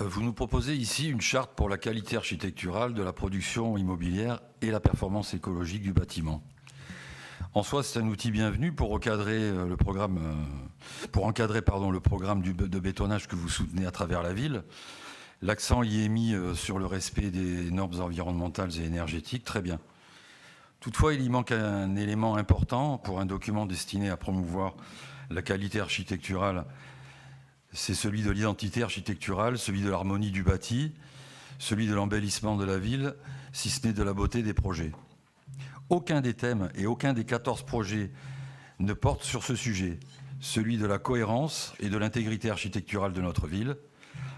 Vous nous proposez ici une charte pour la qualité architecturale de la production immobilière et la performance écologique du bâtiment. En soi, c'est un outil bienvenu pour encadrer le programme de bétonnage que vous soutenez à travers la ville. L'accent y est mis sur le respect des normes environnementales et énergétiques, très bien. Toutefois, il y manque un élément important pour un document destiné à promouvoir la qualité architecturale. C'est celui de l'identité architecturale, celui de l'harmonie du bâti, celui de l'embellissement de la ville, si ce n'est de la beauté des projets. Aucun des thèmes et aucun des 14 projets ne porte sur ce sujet, celui de la cohérence et de l'intégrité architecturale de notre ville,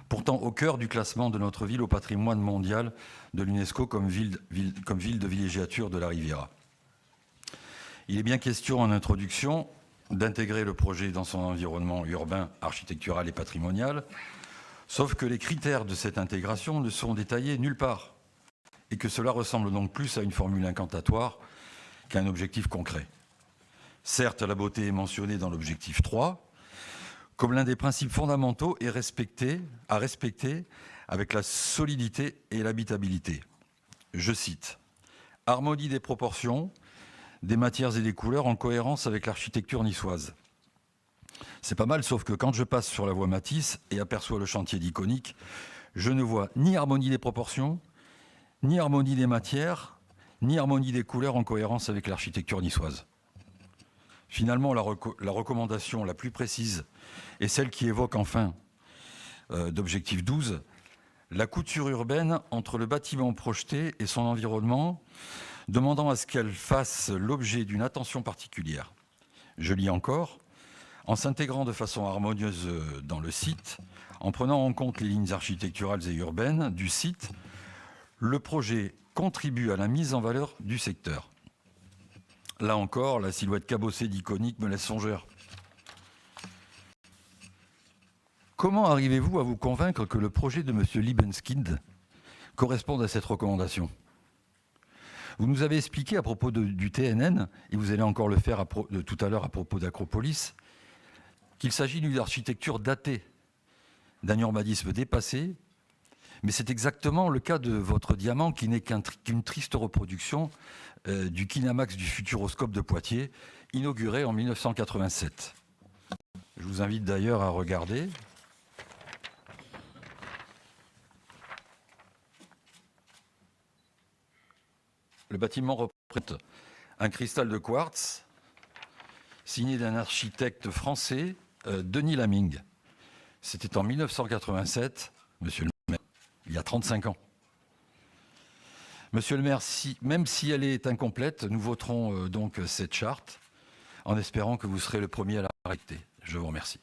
pourtant au cœur du classement de notre ville au patrimoine mondial de l'UNESCO comme ville de villégiature de la Riviera. Il est bien question en introduction d'intégrer le projet dans son environnement urbain, architectural et patrimonial, sauf que les critères de cette intégration ne sont détaillés nulle part et que cela ressemble donc plus à une formule incantatoire qu'à un objectif concret. Certes, la beauté est mentionnée dans l'objectif 3 comme l'un des principes fondamentaux à respecter avec la solidité et l'habitabilité. Je cite « Harmonie des proportions, des matières et des couleurs en cohérence avec l'architecture niçoise ». C'est pas mal, sauf que quand je passe sur la voie Matisse et aperçois le chantier d'Iconic, je ne vois ni harmonie des proportions, ni harmonie des matières, ni harmonie des couleurs en cohérence avec l'architecture niçoise. Finalement, la recommandation la plus précise est celle qui évoque en fin d'objectif 12 la couture urbaine entre le bâtiment projeté et son environnement, demandant à ce qu'elle fasse l'objet d'une attention particulière. Je lis encore, en s'intégrant de façon harmonieuse dans le site, en prenant en compte les lignes architecturales et urbaines du site, le projet contribue à la mise en valeur du secteur. Là encore, la silhouette cabossée d'Iconic me laisse songeur. Comment arrivez-vous à vous convaincre que le projet de M. Liebeskind corresponde à cette recommandation ? Vous nous avez expliqué à propos du TNN, et vous allez encore le faire tout à l'heure à propos d'Acropolis, qu'il s'agit d'une architecture datée, d'un urbanisme dépassé, mais c'est exactement le cas de votre diamant qui n'est qu'une triste reproduction du Kinamax du Futuroscope de Poitiers, inauguré en 1987. Je vous invite d'ailleurs à regarder. Le bâtiment représente un cristal de quartz signé d'un architecte français, Denis Laming. C'était en 1987, monsieur le maire, il y a 35 ans. Monsieur le maire, même si elle est incomplète, nous voterons donc cette charte en espérant que vous serez le premier à la respecter. Je vous remercie.